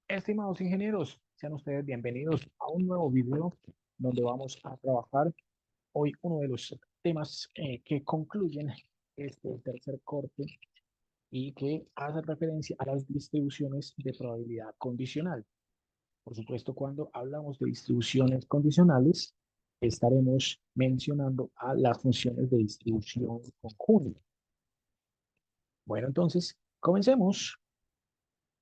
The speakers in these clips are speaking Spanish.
Estimados ingenieros, sean ustedes bienvenidos a un nuevo video donde vamos a trabajar hoy uno de los temas que concluyen este tercer corte y que hace referencia a las distribuciones de probabilidad condicional. Por supuesto, cuando hablamos de distribuciones condicionales, estaremos mencionando a las funciones de distribución conjunta. Bueno, entonces, comencemos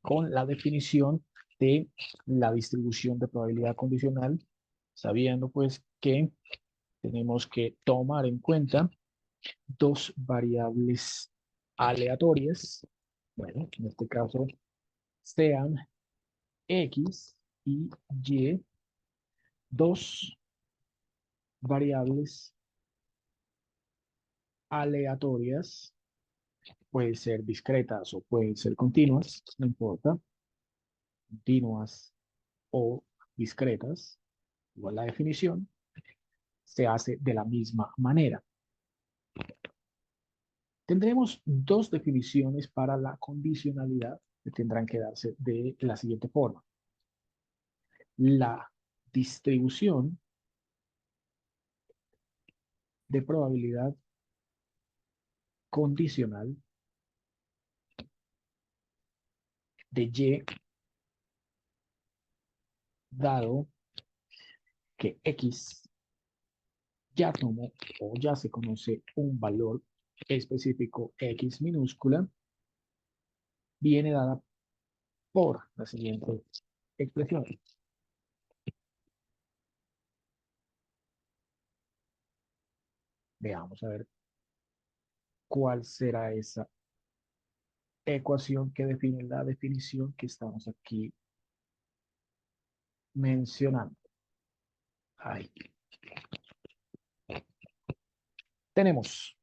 con la definición de la distribución de probabilidad condicional, sabiendo pues que tenemos que tomar en cuenta dos variables aleatorias, bueno, en este caso sean X y Y, dos variables aleatorias, pueden ser discretas o pueden ser continuas, no importa, continuas o discretas, igual la definición, se hace de la misma manera. Tendremos dos definiciones para la condicionalidad que tendrán que darse de la siguiente forma. La distribución de probabilidad condicional de Y dado que X ya tomó o ya se conoce un valor específico X minúscula, viene dada por la siguiente expresión. Veamos a ver cuál será esa ecuación que define la definición que estamos aquí mencionando. Ahí tenemos.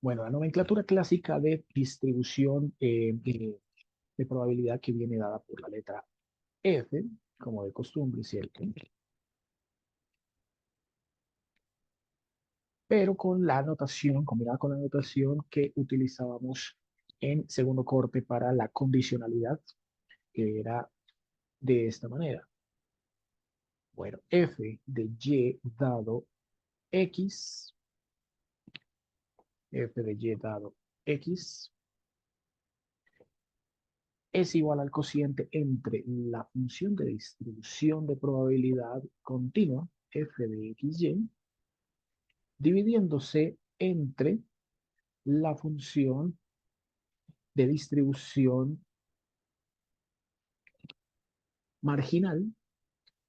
Bueno, la nomenclatura clásica de distribución de probabilidad que viene dada por la letra F, como de costumbre, ¿cierto? Pero con la notación, combinada con la notación que utilizábamos en segundo corte para la condicionalidad, que era de esta manera. Bueno, F de Y dado X, F de Y dado X, es igual al cociente entre la función de distribución de probabilidad continua, f de xy, dividiéndose entre la función de distribución marginal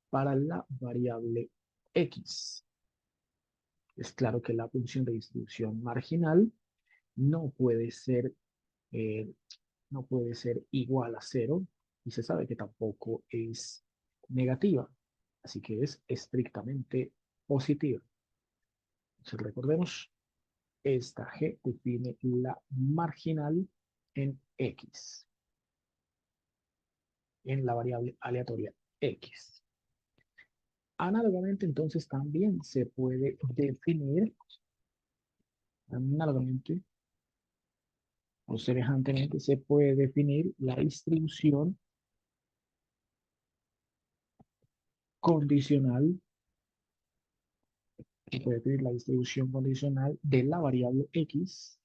para la variable x. Es claro que la función de distribución marginal no puede ser, eh, no puede ser igual a cero y se sabe que tampoco es negativa, así que es estrictamente positiva. Entonces recordemos, esta G define la marginal en X, en la variable aleatoria X. Análogamente, entonces, también se puede definir, análogamente o semejantemente, se puede definir la distribución condicional, se puede definir la distribución condicional de la variable X,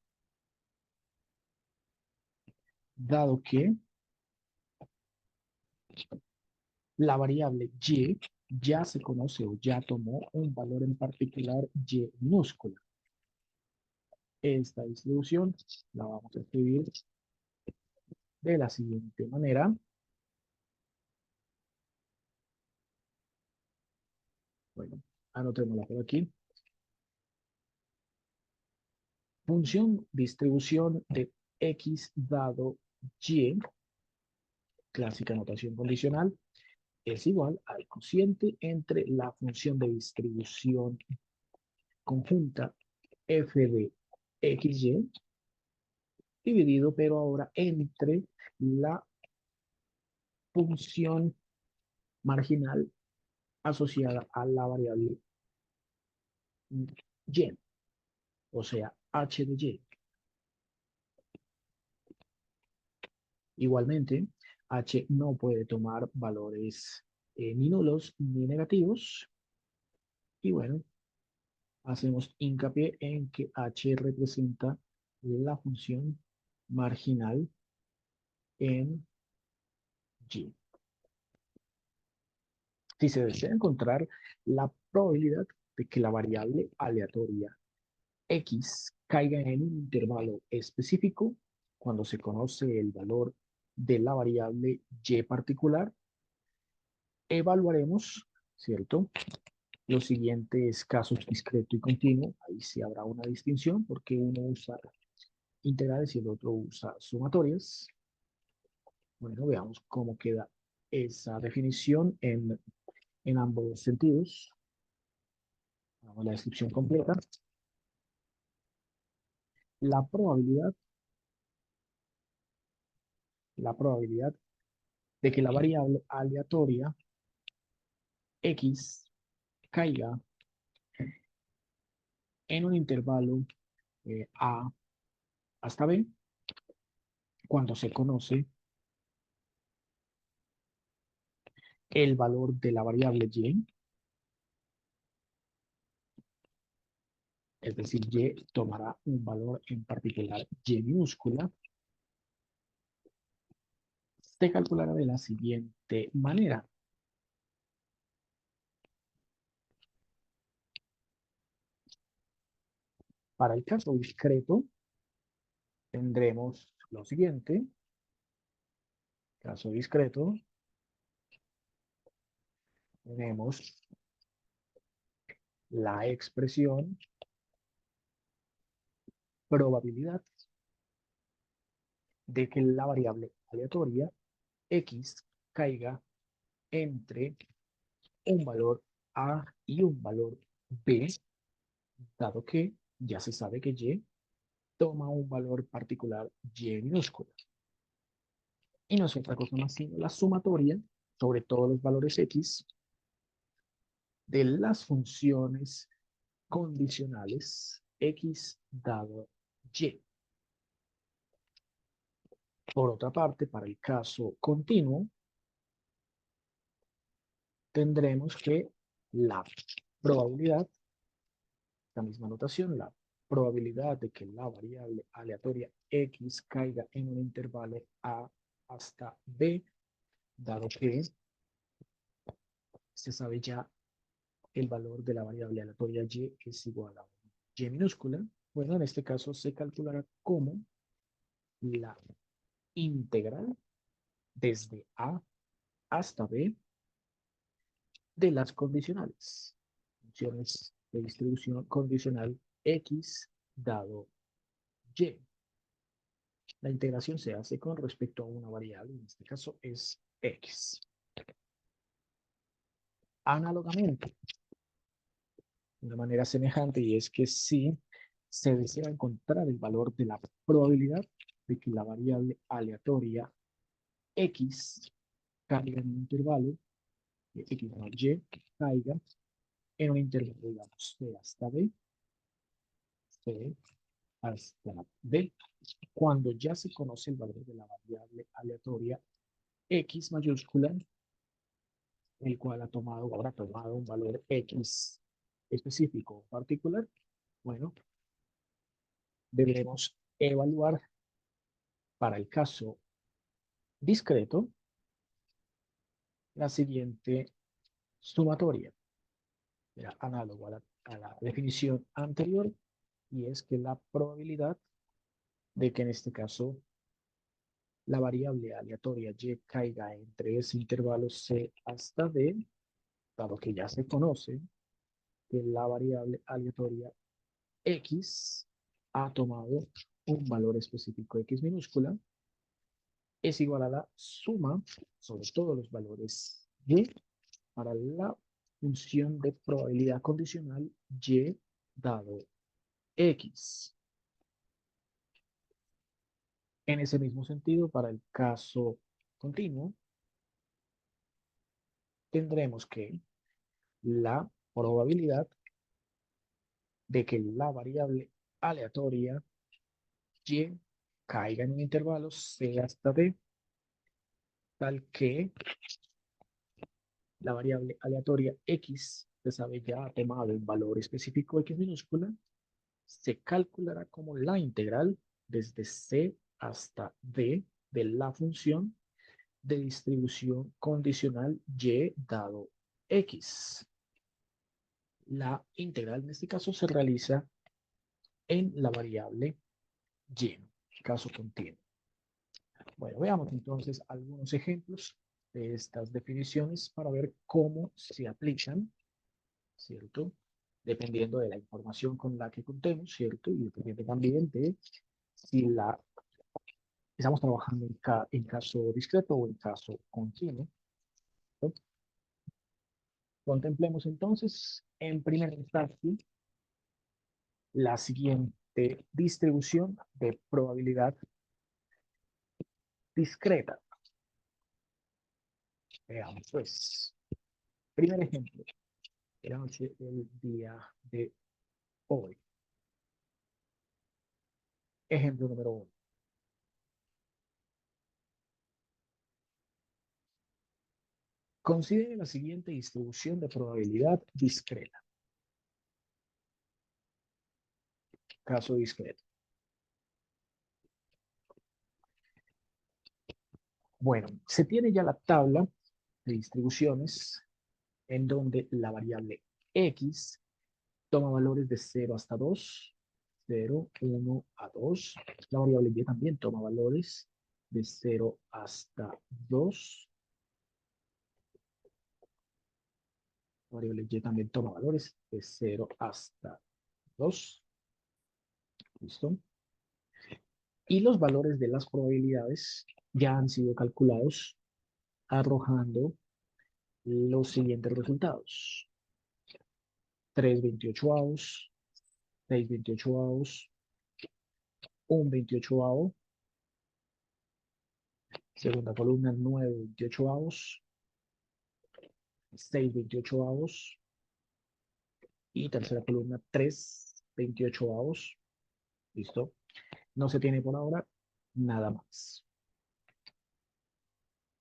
dado que la variable Y ya se conoce o ya tomó un valor en particular Y minúscula. Esta distribución la vamos a escribir de la siguiente manera. Bueno, anotémosla por aquí. Función distribución de X dado Y, clásica notación condicional, es igual al cociente entre la función de distribución conjunta f de xy dividido, pero ahora entre la función marginal asociada a la variable y, o sea, h de y. Igualmente, h no puede tomar valores ni nulos ni negativos. Y bueno, hacemos hincapié en que h representa la función marginal en y. Si se desea encontrar la probabilidad de que la variable aleatoria x caiga en un intervalo específico, cuando se conoce el valor de la variable y particular, evaluaremos, ¿cierto?, los siguientes casos discreto y continuo. Ahí sí habrá una distinción porque uno usa integrales y el otro usa sumatorias. Bueno, veamos cómo queda esa definición en ambos sentidos. Vamos a la descripción completa. La probabilidad, la probabilidad de que la variable aleatoria x caiga en un intervalo a hasta b, cuando se conoce el valor de la variable y, es decir, y tomará un valor en particular y minúscula, se calculará de la siguiente manera. Para el caso discreto, tendremos lo siguiente. Caso discreto, tenemos la expresión probabilidad de que la variable aleatoria x caiga entre un valor a y un valor b, dado que ya se sabe que y toma un valor particular y minúscula. Y no es otra cosa más sino la sumatoria sobre todos los valores x de las funciones condicionales x dado y. Por otra parte, para el caso continuo, tendremos que la probabilidad, la misma notación, la probabilidad de que la variable aleatoria x caiga en un intervalo a hasta b, dado que se sabe ya el valor de la variable aleatoria y es igual a y minúscula. Bueno, en este caso se calculará como la integral desde a hasta b de las condicionales. Funciones de distribución condicional x dado y. La integración se hace con respecto a una variable, en este caso es x. Análogamente, de una manera semejante, y es que si se desea encontrar el valor de la probabilidad de que la variable aleatoria x caiga en un intervalo, x más y, caiga en un intervalo, digamos, c hasta b, c hasta b, cuando ya se conoce el valor de la variable aleatoria x mayúscula, el cual ha tomado o habrá tomado un valor x específico o particular, bueno, deberemos evaluar para el caso discreto la siguiente sumatoria. Era análogo a la definición anterior, y es que la probabilidad de que en este caso la variable aleatoria y caiga entre ese intervalo c hasta d, dado que ya se conoce que la variable aleatoria x ha tomado un valor específico x minúscula, es igual a la suma sobre todos los valores y para la función de probabilidad condicional y dado x. En ese mismo sentido, para el caso continuo, tendremos que la probabilidad de que la variable aleatoria y caiga en un intervalo c hasta d, tal que la variable aleatoria x, se sabe ya, ha tomado un valor específico x minúscula, se calculará como la integral desde c hasta d de la función de distribución condicional y dado x. La integral en este caso se realiza en la variable y, caso continuo. Bueno, veamos entonces algunos ejemplos de estas definiciones para ver cómo se aplican, ¿cierto? Dependiendo de la información con la que contemos, ¿cierto? Y dependiendo también de si la estamos trabajando en caso discreto o en caso continuo, ¿no? Contemplemos entonces, en primera instancia, la siguiente distribución de probabilidad discreta. Veamos, pues, primer ejemplo, de la noche del día de hoy. Ejemplo número 1. Considere la siguiente distribución de probabilidad discreta. Caso discreto. Bueno, se tiene ya la tabla de distribuciones en donde la variable x toma valores de 0 hasta 2, 0, 1 a 2. La variable y también toma valores de 0 hasta 2. La variable y también toma valores de 0 hasta 2. ¿Listo? Y los valores de las probabilidades ya han sido calculados arrojando los siguientes resultados. 3/28, 6/28, un 28, segunda columna 9/28, 6/28 y tercera columna 3/28. ¿Listo? No se tiene por ahora nada más.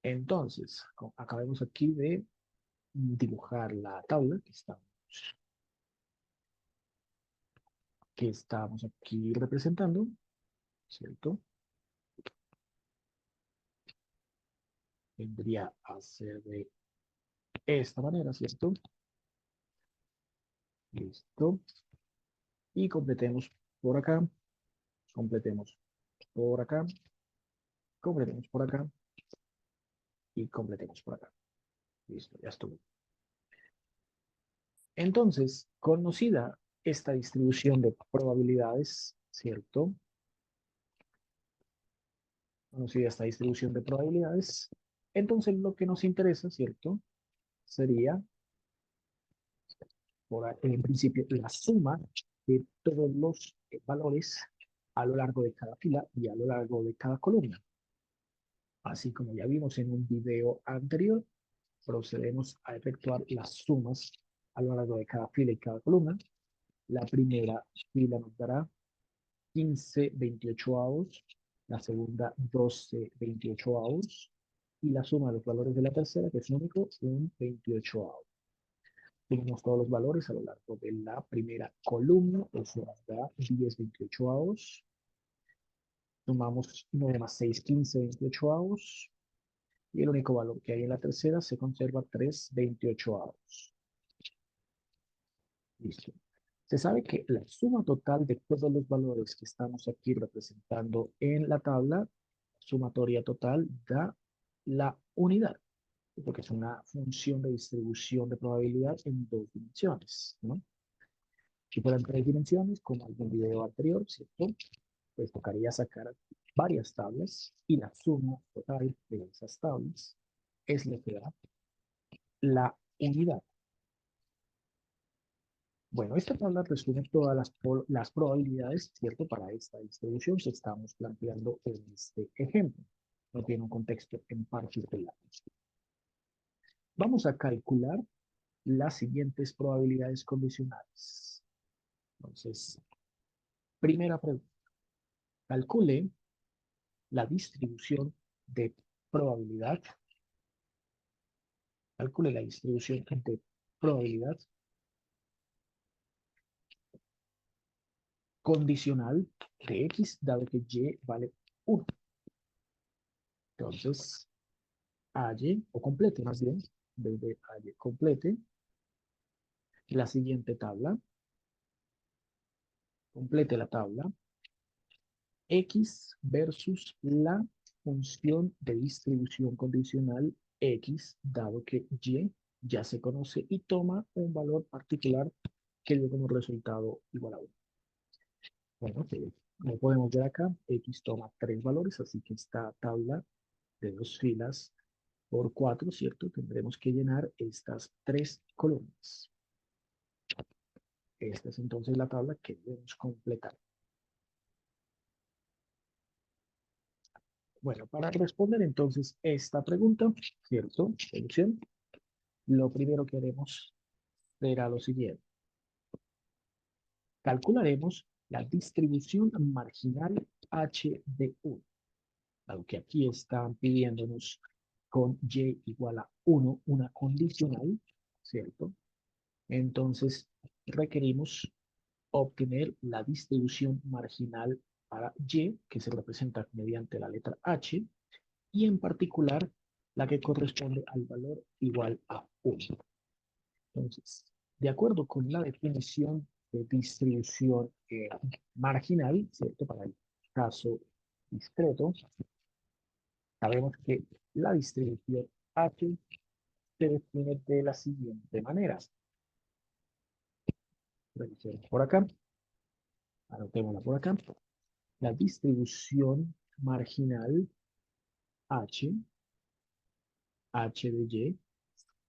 Entonces, acabemos aquí de dibujar la tabla que estamos aquí representando, ¿cierto? Vendría a ser de esta manera, ¿cierto? Listo. Y completemos por acá, completemos por acá, completemos por acá y completemos por acá. Listo, ya estuvo. Entonces, conocida esta distribución de probabilidades, ¿cierto? Conocida esta distribución de probabilidades, entonces lo que nos interesa, ¿cierto? Sería, en principio, la suma de todos los valores a lo largo de cada fila y a lo largo de cada columna. Así como ya vimos en un video anterior, procedemos a efectuar las sumas a lo largo de cada fila y cada columna. La primera fila nos dará 15/28, la segunda 12/28 y la suma de los valores de la tercera, que es único, un 28. Tenemos todos los valores a lo largo de la primera columna, eso nos da 10/28. Sumamos 9 más 6, 15/28. Y el único valor que hay en la tercera se conserva 3/28. Listo. Se sabe que la suma total de todos los valores que estamos aquí representando en la tabla, sumatoria total, da la unidad, porque es una función de distribución de probabilidad en dos dimensiones, ¿no? Si fueran tres dimensiones, como algún video anterior, ¿cierto? Pues tocaría sacar varias tablas y la suma total de esas tablas es lo que da la unidad. Bueno, esta tabla resume todas las probabilidades, ¿cierto? Para esta distribución que estamos planteando en este ejemplo. No tiene un contexto en particular. Vamos a calcular las siguientes probabilidades condicionales. Entonces, primera pregunta. Calcule la distribución de probabilidad Calcule la distribución de probabilidad condicional de X, dado que Y vale 1. Entonces, halle, o complete más bien, desde halle, complete la siguiente tabla, complete la tabla, X versus la función de distribución condicional X, dado que Y ya se conoce y toma un valor particular que dio como resultado igual a 1. Bueno, como podemos ver acá, X toma 3 valores, así que esta tabla de 2 filas por 4, ¿cierto? Tendremos que llenar estas 3 columnas. Esta es entonces la tabla que debemos completar. Bueno, para responder entonces esta pregunta, ¿cierto? Solución. Lo primero que haremos será lo siguiente. Calcularemos la distribución marginal H de 1. Aunque aquí están pidiéndonos con Y igual a 1 una condicional, ¿cierto? Entonces requerimos obtener la distribución marginal para Y, que se representa mediante la letra H, y en particular la que corresponde al valor igual a 1. Entonces, de acuerdo con la definición de distribución marginal, ¿cierto? Para el caso discreto, sabemos que la distribución H se define de la siguiente manera. Revisemos por acá, anotémosla por acá. La distribución marginal H, H de Y,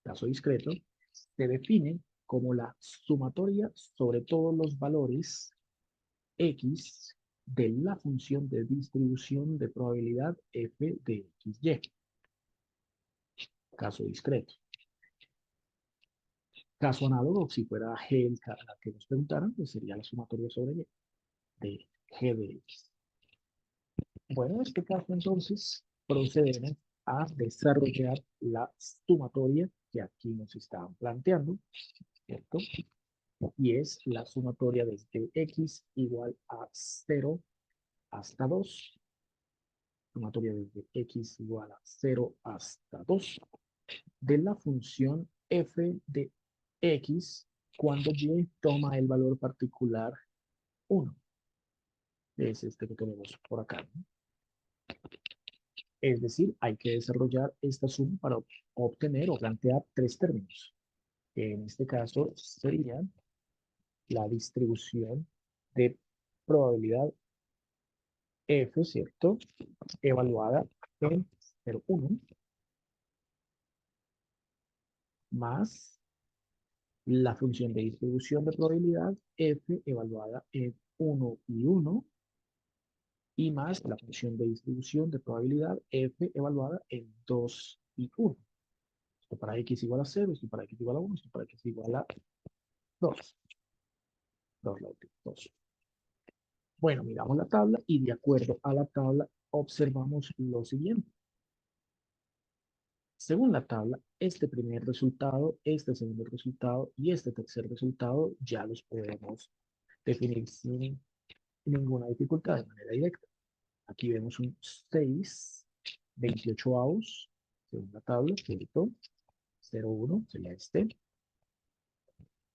caso discreto, se define como la sumatoria sobre todos los valores X de la función de distribución de probabilidad F de XY. Caso discreto. Caso análogo, si fuera G la que nos preguntaran, pues sería la sumatoria sobre Y de G de X. Bueno, en este caso entonces procedemos a desarrollar la sumatoria que aquí nos estaban planteando, ¿cierto? Y es la sumatoria desde X igual a 0 hasta 2, sumatoria desde X igual a 0 hasta 2, de la función F de X cuando Y toma el valor particular 1. Es este que tenemos por acá, ¿no? Es decir, hay que desarrollar esta suma para obtener o plantear 3 términos. En este caso sería la distribución de probabilidad F, ¿cierto? Evaluada en 0,1 más la función de distribución de probabilidad F evaluada en 1 y 1 y más la función de distribución de probabilidad F evaluada en 2 y 1. Esto para X igual a 0, esto para X igual a 1, esto para X igual a 2. 2 la última, 2. Bueno, miramos la tabla y de acuerdo a la tabla observamos lo siguiente. Según la tabla, este primer resultado, este segundo resultado y este tercer resultado ya los podemos definir sin ninguna dificultad de manera directa. Aquí vemos un 6, 28 avos, según la tabla, ¿cierto? 0, 1 sería este.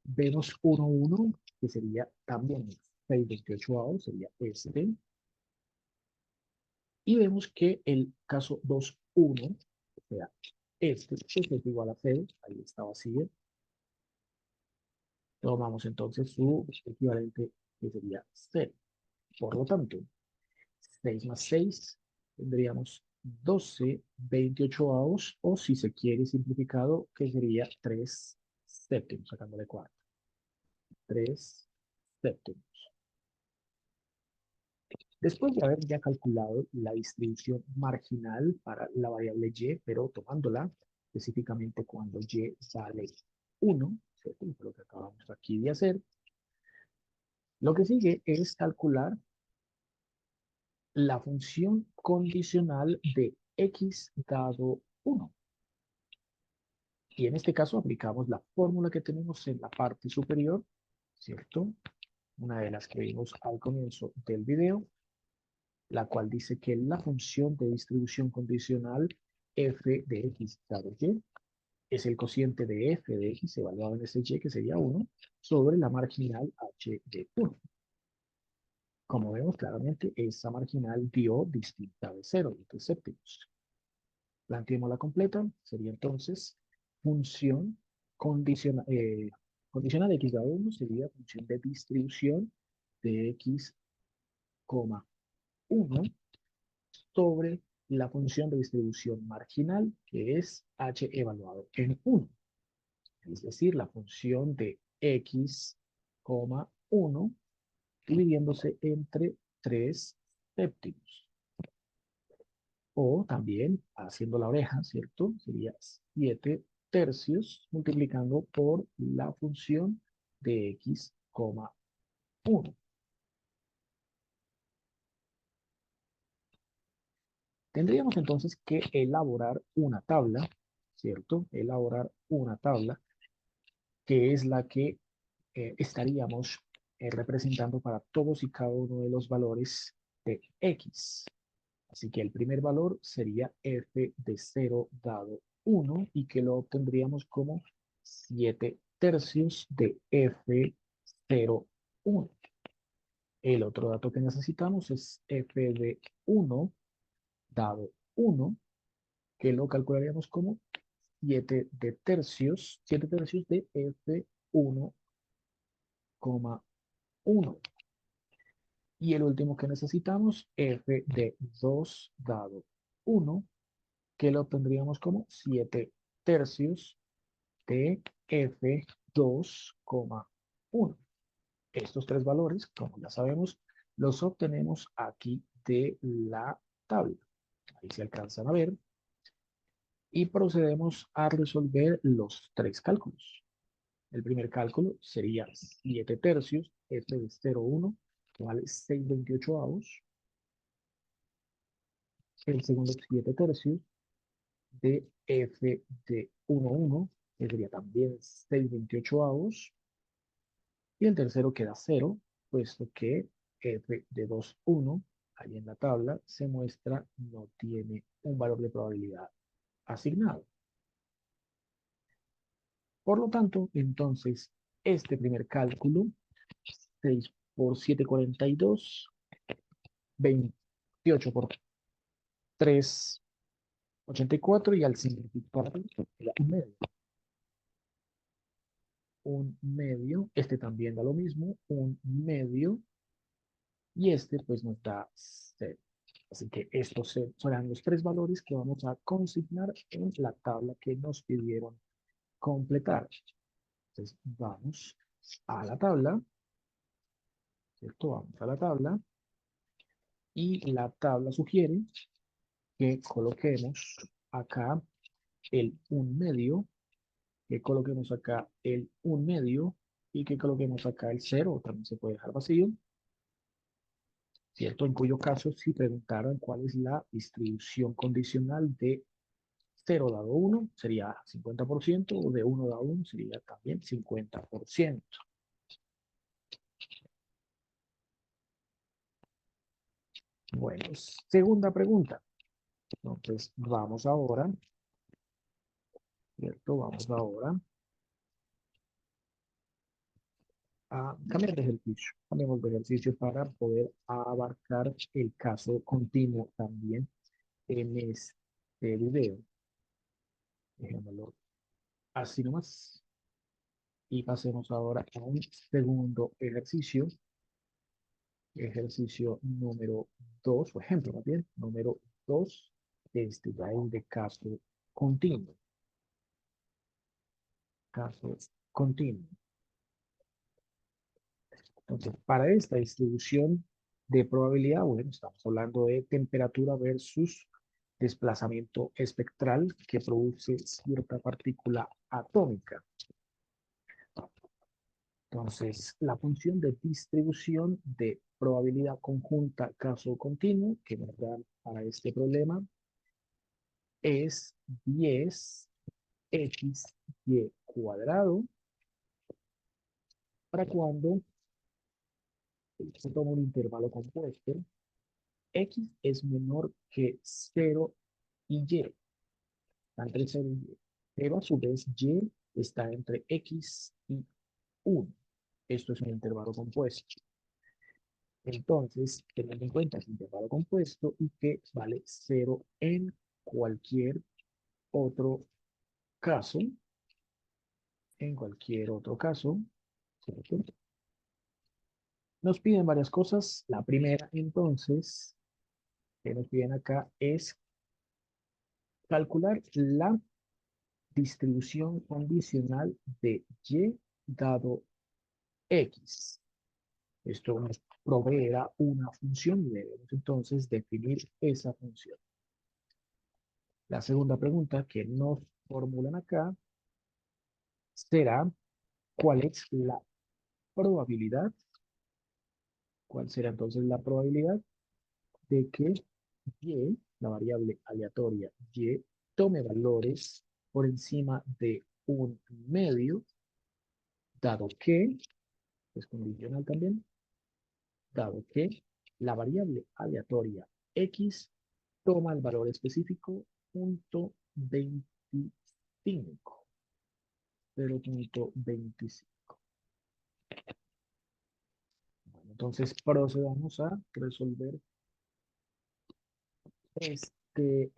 Vemos 1, 1, que sería también 6, 28 avos, sería este. Y vemos que el caso 2, 1, o sea, este es igual a 0, ahí está vacío. Tomamos entonces su equivalente, que sería 0. Por lo tanto, 6 más 6 tendríamos 12 28avos, o si se quiere simplificado, que sería 3 séptimos, sacándole cuarto. 3 séptimos. Después de haber ya calculado la distribución marginal para la variable y, pero tomándola específicamente cuando y vale 1, ¿cierto? Lo que acabamos aquí de hacer, lo que sigue es calcular la función condicional de x dado 1. Y en este caso aplicamos la fórmula que tenemos en la parte superior, ¿cierto? Una de las que vimos al comienzo del video, la cual dice que la función de distribución condicional f de x dado y es el cociente de f de x evaluado en este y, que sería 1, sobre la marginal h de 1. Como vemos claramente, esa marginal dio distinta de 0, y 3 séptimos. Planteemos la completa, sería entonces función condicional de x dado 1 sería función de distribución de x, 1 sobre la función de distribución marginal, que es h evaluado en 1. Es decir, la función de x, 1 dividiéndose entre 3 séptimos. O también, haciendo la oreja, ¿cierto? Sería 7 tercios multiplicando por la función de x, 1. Tendríamos entonces que elaborar una tabla, ¿cierto? Elaborar una tabla que es la que estaríamos representando para todos y cada uno de los valores de x. Así que el primer valor sería f de 0 dado 1 y que lo obtendríamos como 7 tercios de f 0, 1. El otro dato que necesitamos es f de 1 dado 1, que lo calcularíamos como 7 tercios de f 1,1. Y el último que necesitamos, f de 2 dado 1, que lo obtendríamos como 7 tercios de f 2,1. Estos tres valores, como ya sabemos, los obtenemos aquí de la tabla. Ahí se alcanzan a ver. Y procedemos a resolver los tres cálculos. El primer cálculo sería 7 tercios, f de 0,1, que vale 6/28. El segundo, 7 tercios de f de 1,1, que sería también 6/28. Y el tercero queda 0, puesto que f de 2,1, ahí en la tabla, se muestra no tiene un valor de probabilidad asignado. Por lo tanto, entonces, este primer cálculo, 6 por 7, 42, 28 por 3, 84, y al simplificar, queda un medio. Un medio, este también da lo mismo, un medio, y este pues nos da 0. Así que estos serán los tres valores que vamos a consignar en la tabla que nos pidieron completar. Entonces vamos a la tabla, ¿cierto? Vamos a la tabla, y la tabla sugiere que coloquemos acá el 1/2, que coloquemos acá el 1/2 y que coloquemos acá el 0, también se puede dejar vacío, ¿cierto? En cuyo caso, si preguntaran cuál es la distribución condicional de 0 dado 1, sería 50%, o de 1 dado 1 sería también 50%. Bueno, segunda pregunta. Entonces, vamos ahora, ¿cierto? Vamos ahora a cambiar de ejercicio. Cambiamos de ejercicio para poder abarcar el caso continuo también en este video. Dejémoslo así nomás. Y pasemos ahora a un segundo ejercicio. Ejercicio número 2, o ejemplo más bien, número 2, este ya es de caso continuo. Caso continuo. Entonces, para esta distribución de probabilidad, bueno, estamos hablando de temperatura versus desplazamiento espectral que produce cierta partícula atómica. Entonces, la función de distribución de probabilidad conjunta caso continuo que nos dan para este problema es 10 x y cuadrado para cuando se toma un intervalo compuesto, x es menor que 0 y y, está entre 0 y y, pero a su vez y está entre x y 1. Esto es un intervalo compuesto. Entonces, teniendo en cuenta el intervalo compuesto y que vale 0 en cualquier otro caso, ¿cierto? Nos piden varias cosas. La primera, entonces, que nos piden acá es calcular la distribución condicional de y dado x. Esto nos proveerá una función y debemos entonces definir esa función. La segunda pregunta que nos formulan acá será ¿cuál es la probabilidad? ¿Cuál será entonces la probabilidad de que y, la variable aleatoria y, tome valores por encima de un medio, dado que, es condicional también, dado que la variable aleatoria x toma el valor específico 0.25. 0.25. Bueno, entonces procedamos a resolver este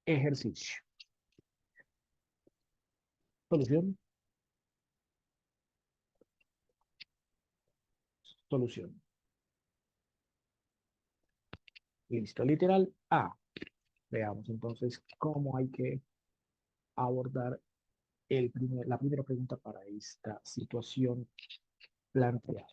ejercicio. Solución, solución. Listo, literal A. Veamos entonces cómo hay que abordar la primera pregunta para esta situación planteada.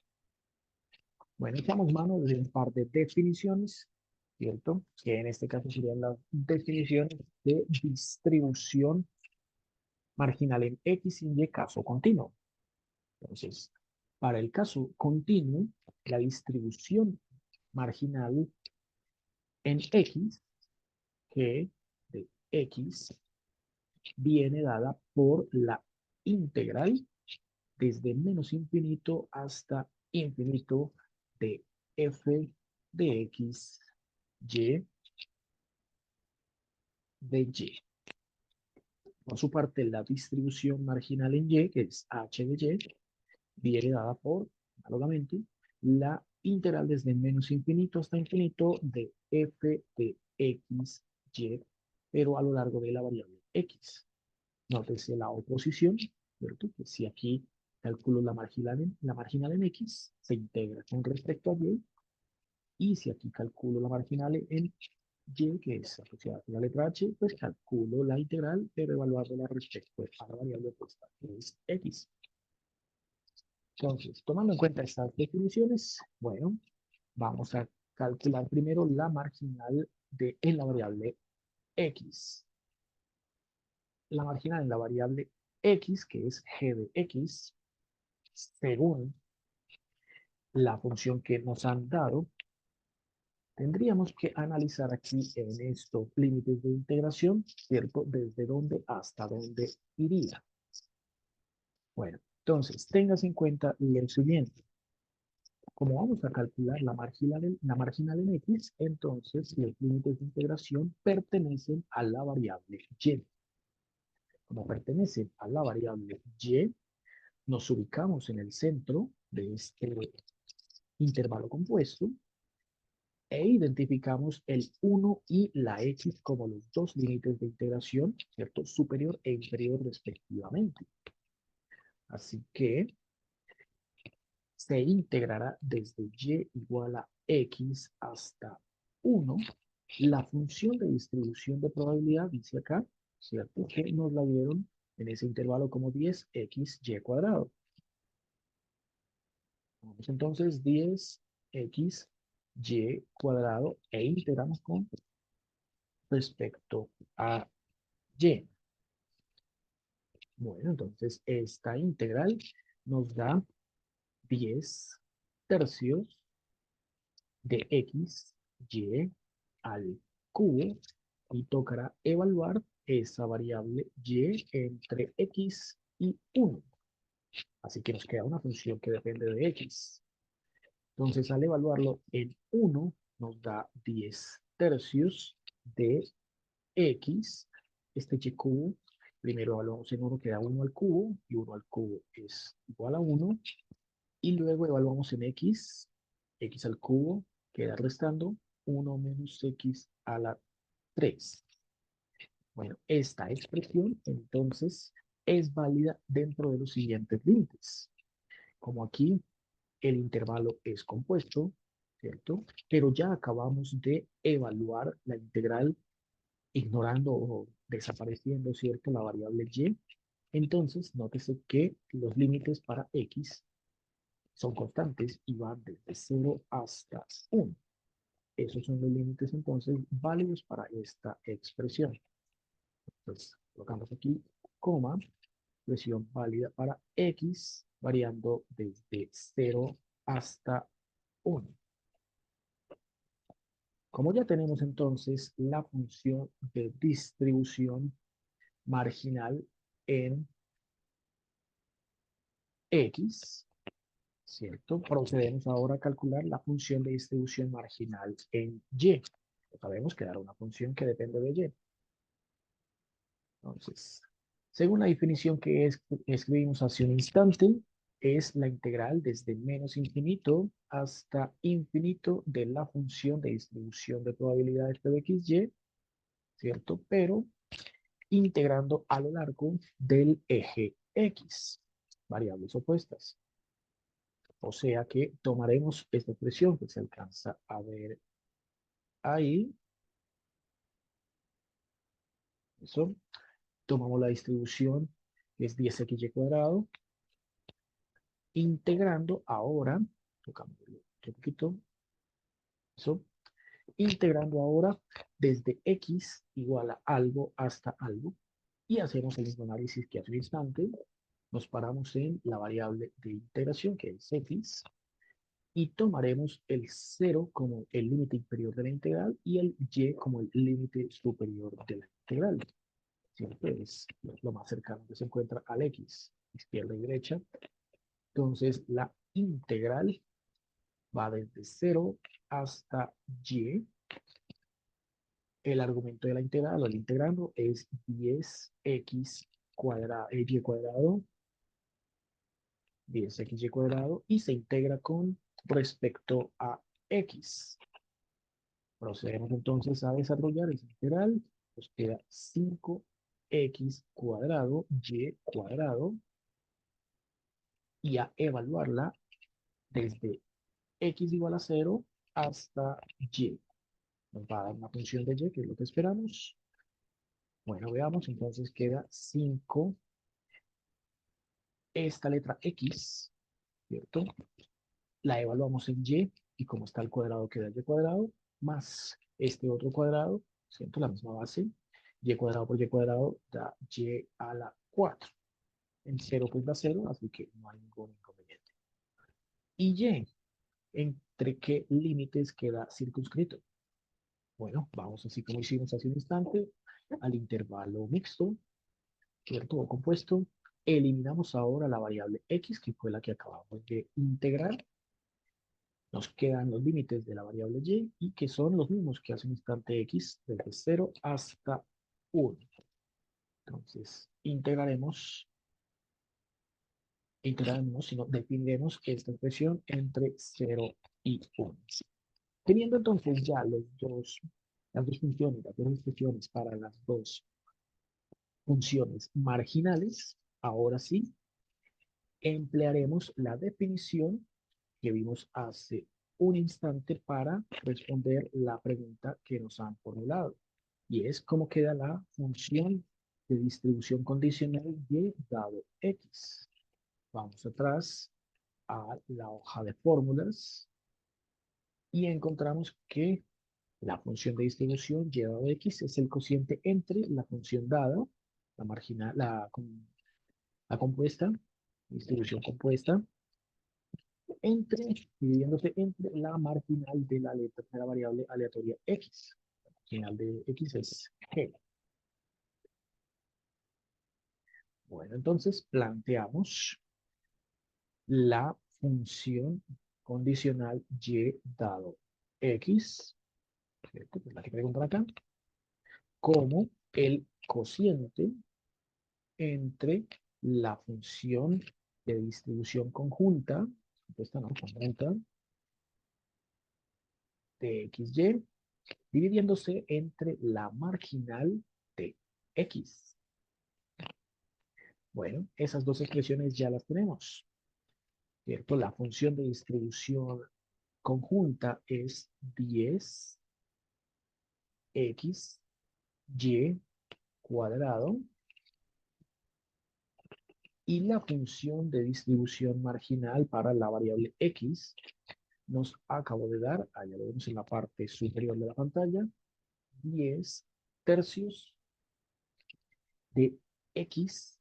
Bueno, echamos mano de un par de definiciones, ¿cierto? Que en este caso serían las definiciones de distribución marginal en X y Y caso continuo. Entonces, para el caso continuo, la distribución marginal en X, G de X, viene dada por la integral desde menos infinito hasta infinito de f de x, y de y. Por su parte, la distribución marginal en y, que es h de y, viene dada por, análogamente, la integral desde menos infinito hasta infinito de f de x, y, pero a lo largo de la variable x. Nótese la oposición, ¿cierto? Que si aquí calculo la marginal en x, se integra con respecto a y, y si aquí calculo la marginal en y, que es asociada con la letra h, pues calculo la integral, pero evaluándola respecto a la variable opuesta, que es x. Entonces, tomando en cuenta estas definiciones, bueno, vamos a calcular primero la marginal en la variable x. La marginal en la variable x, que es g de x, según la función que nos han dado, tendríamos que analizar aquí en estos límites de integración, ¿cierto? Desde dónde hasta dónde iría. Bueno, entonces, tengas en cuenta lo siguiente. Como vamos a calcular la marginal en x, entonces los límites de integración pertenecen a la variable y. Como pertenecen a la variable y, nos ubicamos en el centro de este intervalo compuesto e identificamos el 1 y la x como los dos límites de integración, ¿cierto? Superior e inferior respectivamente. Así que se integrará desde y igual a x hasta 1. La función de distribución de probabilidad dice acá, ¿cierto? Que nos la dieron en ese intervalo como 10xy cuadrado. Vamos entonces 10xy cuadrado e integramos con respecto a y. Bueno, entonces esta integral nos da 10 tercios de x, y al cubo y tocará evaluar esa variable y entre x y 1. Así que nos queda una función que depende de x. Entonces, al evaluarlo en 1, nos da 10 tercios de x. Este y cubo, primero evaluamos en 1, queda 1 al cubo, y 1 al cubo es igual a 1. Y luego evaluamos en x al cubo, queda restando 1 menos x a la 3. Bueno, esta expresión entonces es válida dentro de los siguientes límites. Como aquí el intervalo es compuesto, ¿cierto? Pero ya acabamos de evaluar la integral ignorando o desapareciendo, ¿cierto? La variable y. Entonces, nótese que los límites para x son constantes y van desde 0 hasta 1. Esos son los límites entonces válidos para esta expresión. Entonces, colocamos aquí coma, expresión válida para x variando desde 0 hasta 1. Como ya tenemos entonces la función de distribución marginal en x, ¿cierto? Procedemos ahora a calcular la función de distribución marginal en y. Sabemos que dará una función que depende de y. Entonces, según la definición que escribimos hace un instante, es la integral desde menos infinito hasta infinito de la función de distribución de probabilidades de xy, ¿cierto? Pero integrando a lo largo del eje x, variables opuestas. O sea que tomaremos esta expresión que se alcanza a ver ahí. Eso. Tomamos la distribución que es 10xy cuadrado. Integrando ahora, tocamos un poquito, eso. Integrando ahora desde x igual a algo hasta algo. Y hacemos el mismo análisis que hace un instante. Nos paramos en la variable de integración que es x. Y tomaremos el 0 como el límite inferior de la integral y el y como el límite superior de la integral. Siempre es lo más cercano que se encuentra al x, izquierda y derecha. Entonces la integral va desde 0 hasta y. El argumento de la integral o el integrando es 10x cuadrado, y cuadrado, 10xy cuadrado, y se integra con respecto a x. Procedemos entonces a desarrollar esa integral. Nos queda 5x cuadrado y cuadrado y a evaluarla desde x igual a 0 hasta y. Nos va a dar una función de y, que es lo que esperamos. Bueno, veamos, entonces queda 5, esta letra x, ¿cierto? La evaluamos en y como está el cuadrado queda y cuadrado, más este otro cuadrado, ¿cierto? La misma base, y cuadrado por y cuadrado da y a la 4. En 0 pues da 0, así que no hay ningún inconveniente. Y, ¿entre qué límites queda circunscrito? Bueno, vamos así como hicimos hace un instante, al intervalo mixto, ¿cierto? O compuesto. Eliminamos ahora la variable x, que fue la que acabamos de integrar. Nos quedan los límites de la variable y que son los mismos que hace un instante x, desde 0 hasta 1. Entonces, sino definiremos esta expresión entre 0 y 1. Teniendo entonces ya las dos funciones, las dos expresiones para las dos funciones marginales, ahora sí, emplearemos la definición que vimos hace un instante para responder la pregunta que nos han formulado. Y es cómo queda la función de distribución condicional de dado x. Vamos atrás a la hoja de fórmulas y encontramos que la función de distribución y dado x es el cociente entre la función dada, la marginal, la compuesta, distribución compuesta, dividiéndose entre la marginal de la variable aleatoria x. La marginal de x es g. Bueno, entonces planteamos la función condicional y dado x, ¿cierto? Que es la que preguntan acá, como el cociente entre la función de distribución conjunta, esta no, conjunta, de xy, dividiéndose entre la marginal de x. Bueno, esas dos expresiones ya las tenemos, ¿cierto? La función de distribución conjunta es 10x y cuadrado, y la función de distribución marginal para la variable x nos acabo de dar, allá lo vemos en la parte superior de la pantalla, 10 tercios de x,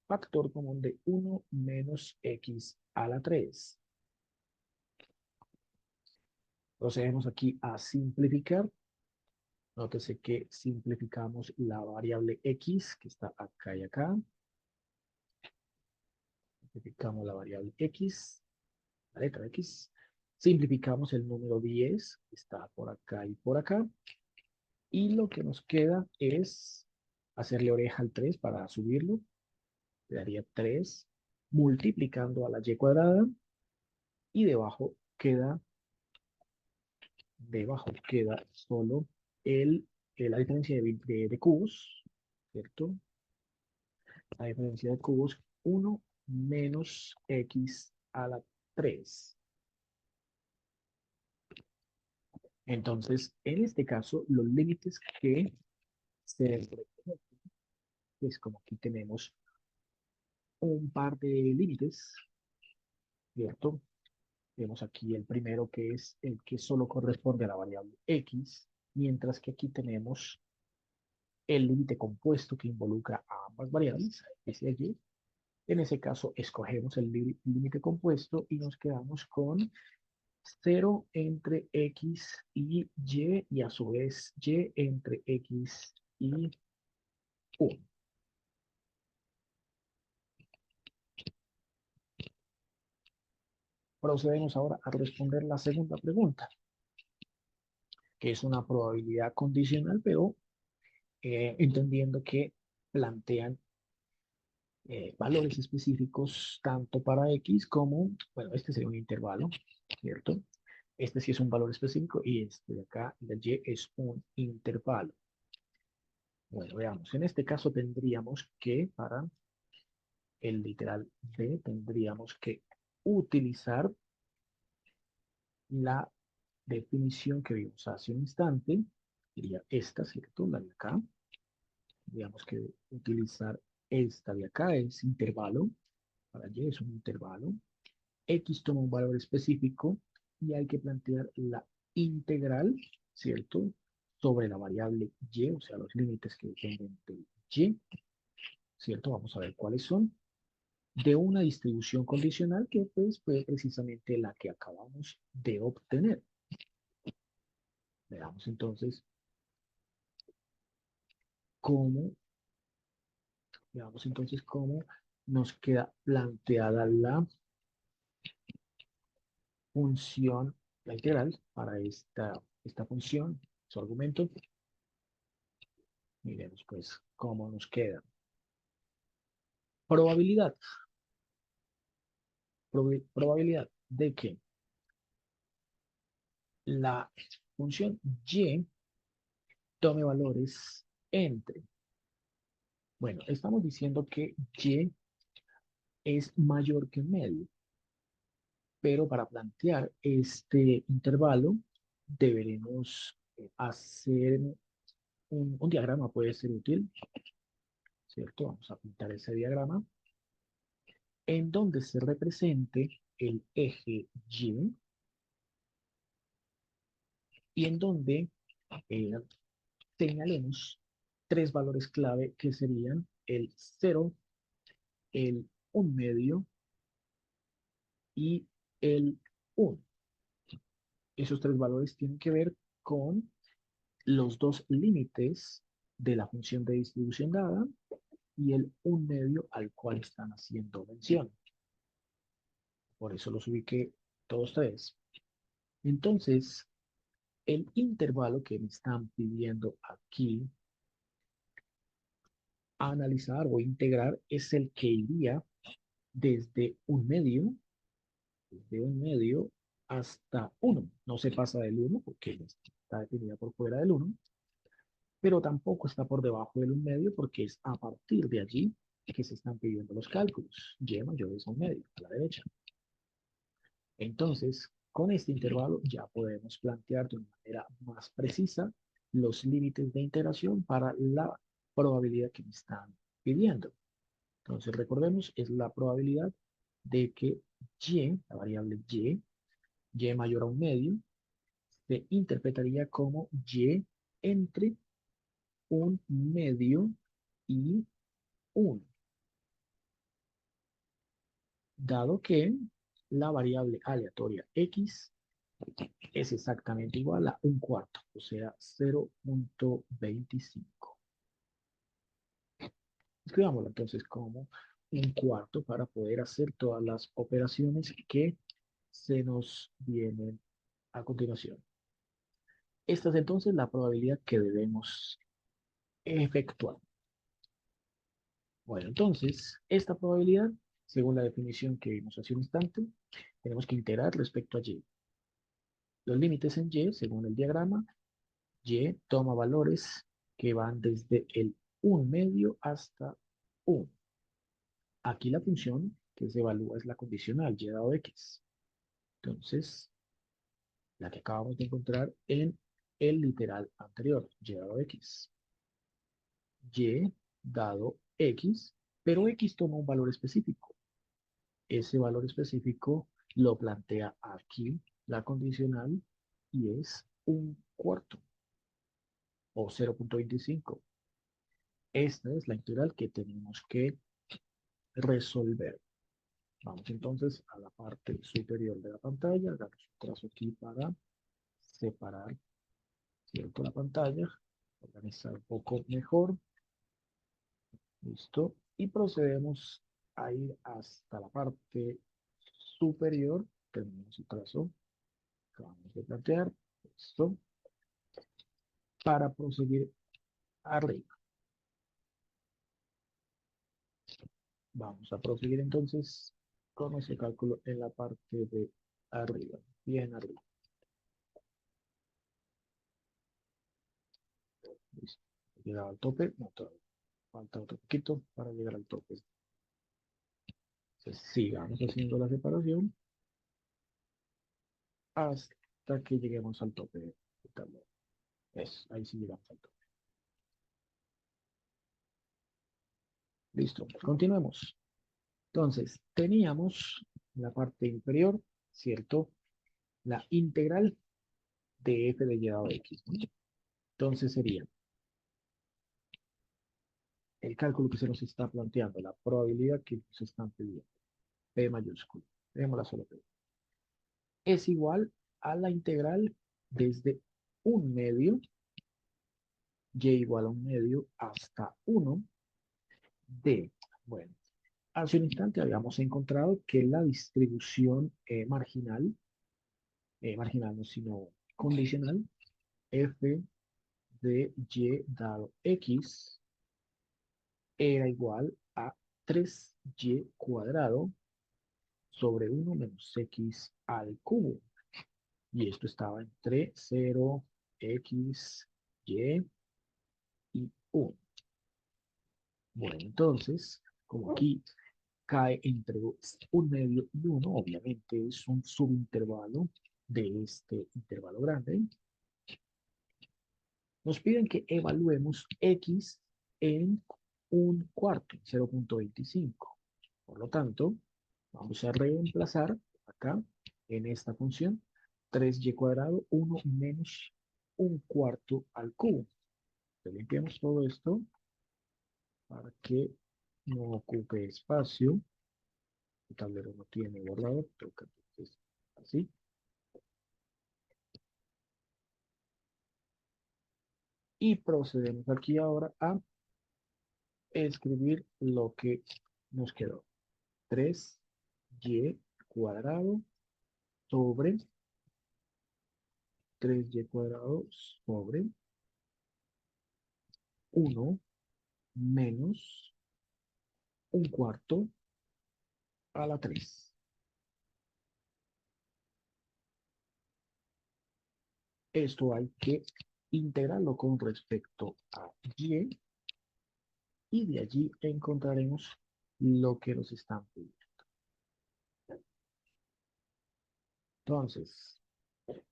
factor común de 1 menos x a la 3. Procedemos aquí a simplificar. Nótese que simplificamos la variable x, que está acá y acá. Simplificamos la variable x, la letra x. Simplificamos el número 10, que está por acá y por acá. Y lo que nos queda es hacerle oreja al 3 para subirlo. Quedaría 3 multiplicando a la y cuadrada. Y debajo queda solo la diferencia de cubos, ¿cierto? La diferencia de cubos, 1 menos x a la 3. Entonces, en este caso, los límites que se reconocen, pues como aquí tenemos un par de límites, ¿cierto? Tenemos aquí el primero que es el que solo corresponde a la variable x, mientras que aquí tenemos el límite compuesto que involucra a ambas variables, x y y. En ese caso, escogemos el límite compuesto y nos quedamos con 0 entre x y a su vez y entre x y 1. Procedemos ahora a responder la segunda pregunta, que es una probabilidad condicional, pero entendiendo que plantean valores específicos tanto para x como, bueno, este sería un intervalo, ¿cierto? Este sí es un valor específico y este de acá, el y, es un intervalo. Bueno, veamos. En este caso tendríamos que, para el literal b, tendríamos que utilizar la definición que vimos hace un instante. Sería esta, ¿cierto? La de acá. Tendríamos que utilizar esta de acá, es intervalo. Para y es un intervalo. X toma un valor específico y hay que plantear la integral, ¿cierto? Sobre la variable y, o sea, los límites que dependen de y, ¿cierto? Vamos a ver cuáles son. De una distribución condicional que pues fue precisamente la que acabamos de obtener. Veamos entonces cómo, veamos entonces cómo nos queda planteada la función, la integral para esta función, su argumento. Miremos pues cómo nos queda. Probabilidad. Probabilidad de que la función y tome valores entre. Bueno, estamos diciendo que y es mayor que medio, pero para plantear este intervalo deberemos hacer un diagrama, puede ser útil, ¿cierto? Vamos a pintar ese diagrama en donde se represente el eje y en donde eh, señalemos tres valores clave que serían el 0, el 1/2 y el 1. Esos tres valores tienen que ver con los dos límites de la función de distribución dada y el 1/2 al cual están haciendo mención. Por eso los ubiqué todos tres. Entonces, el intervalo que me están pidiendo aquí a analizar o integrar es el que iría desde 1/2 hasta 1. No se pasa del 1 porque está definida por fuera del 1, pero tampoco está por debajo del 1/2 porque es a partir de allí que se están pidiendo los cálculos. Y mayor es a 1/2 a la derecha. Entonces, con este intervalo ya podemos plantear de una manera más precisa los límites de integración para la probabilidad que me están pidiendo. Entonces, recordemos, es la probabilidad de que y, la variable y mayor a 1/2, se interpretaría como y entre 1/2 y 1, dado que la variable aleatoria x es exactamente igual a 1/4, o sea, 0.25. Escribámoslo entonces como 1/4 para poder hacer todas las operaciones que se nos vienen a continuación. Esta es entonces la probabilidad que debemos efectuar. Bueno, entonces, esta probabilidad, según la definición que vimos hace un instante, tenemos que integrar respecto a y. Los límites en y, según el diagrama, y toma valores que van desde el 1/2 hasta 1. Aquí la función que se evalúa es la condicional, y dado x. Entonces, la que acabamos de encontrar en el literal anterior, y dado x. Y dado x, pero x toma un valor específico. Ese valor específico lo plantea aquí la condicional y es 1/4 o 0.25. Esta es la integral que tenemos que resolver. Vamos entonces a la parte superior de la pantalla. Hagamos un trazo aquí para separar, ¿cierto?, la pantalla, organizar un poco mejor. Listo. Y procedemos a ir hasta la parte superior. Tenemos el trazo que vamos a plantear. Listo. Para proseguir arriba. Vamos a proseguir entonces con nuestro cálculo en la parte de arriba. Bien arriba. Listo. Llegado al tope. No, todavía falta otro poquito para llegar al tope. Entonces, sigamos haciendo la separación hasta que lleguemos al tope del tablero. Ahí sí llegamos al tope. Listo, continuemos. Entonces, teníamos en la parte inferior, ¿cierto? La integral de f de y dado x, ¿no? Entonces sería el cálculo que se nos está planteando, la probabilidad que nos están pidiendo, P mayúscula, la solo P, es igual a la integral desde 1/2, y igual a 1/2 hasta 1 de, bueno, hace un instante habíamos encontrado que la distribución marginal no, sino condicional, f de y dado x era igual a 3y cuadrado sobre 1 menos x al cubo. Y esto estaba entre 0, x, y 1. Bueno, entonces, como aquí cae entre 1/2 y 1, obviamente es un subintervalo de este intervalo grande. Nos piden que evaluemos x en 1/4, 0.25. Por lo tanto, vamos a reemplazar acá en esta función 3y cuadrado, 1 menos 1/4 al cubo. Limpiamos todo esto para que no ocupe espacio. El tablero no tiene borrador, toca entonces así. Y procedemos aquí ahora a escribir lo que nos quedó. 3y cuadrado sobre 3y cuadrado sobre 1 menos un cuarto a la 3. Esto hay que integrarlo con respecto a y de allí encontraremos lo que nos están pidiendo. Entonces,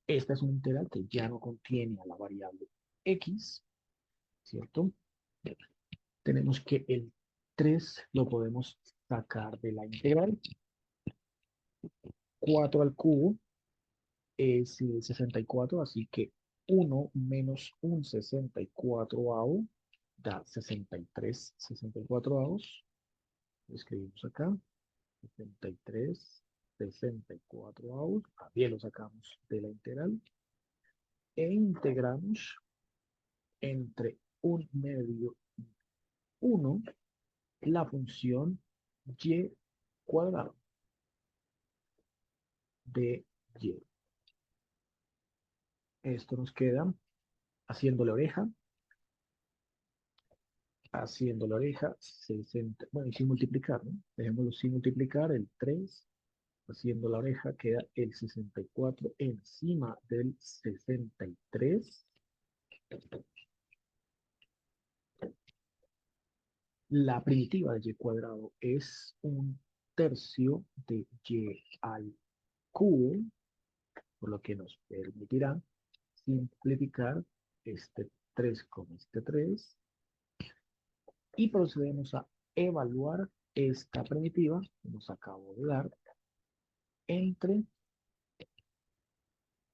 esta es una integral que ya no contiene a la variable x, ¿cierto? Tenemos que el 3 lo podemos sacar de la integral. 4 al cubo es el 64, así que 1 menos un 64avo da 63 64avos. Lo escribimos acá, 63 64avos. También lo sacamos de la integral. E integramos entre un medio y 1 la función y cuadrado de y. Esto nos queda haciendo la oreja, 60, bueno, y sin multiplicar, ¿no? Dejémoslo sin multiplicar, el 3, haciendo la oreja, queda el 64 encima del 63. La primitiva de y cuadrado es un tercio de y al cubo, por lo que nos permitirá simplificar este 3 con este 3 y procedemos a evaluar esta primitiva que nos acabo de dar entre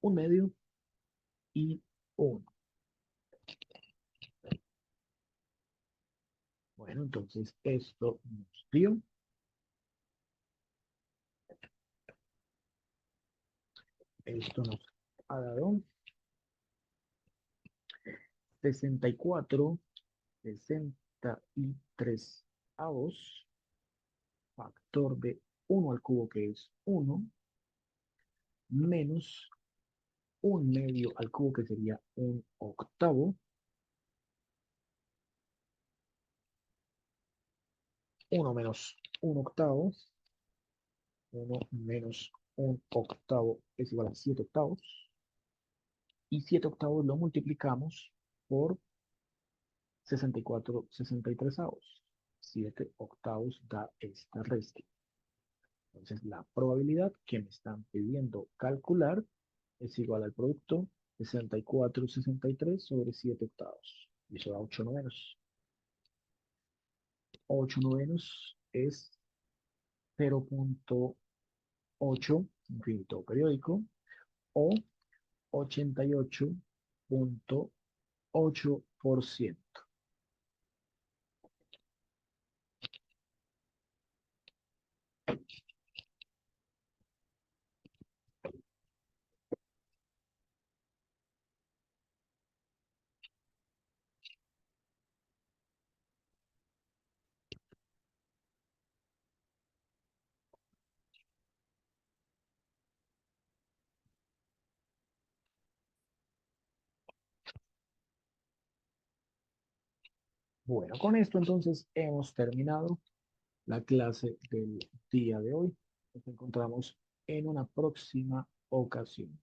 un medio y 1. Bueno, entonces esto nos dio esto nos ha dado 64 63 avos, factor de 1 al cubo que es 1, menos un medio al cubo que sería un octavo, 1 menos un octavo, 1 menos un octavo es igual a 7 octavos, y 7 octavos lo multiplicamos por 64 63 avos. 7 octavos da esta resta. Entonces, la probabilidad que me están pidiendo calcular es igual al producto 64 63 sobre 7 octavos. Y eso da 8 novenos. 8 novenos es 0,8 infinito periódico o 88,8%. Bueno, con esto entonces hemos terminado la clase del día de hoy. Nos encontramos en una próxima ocasión.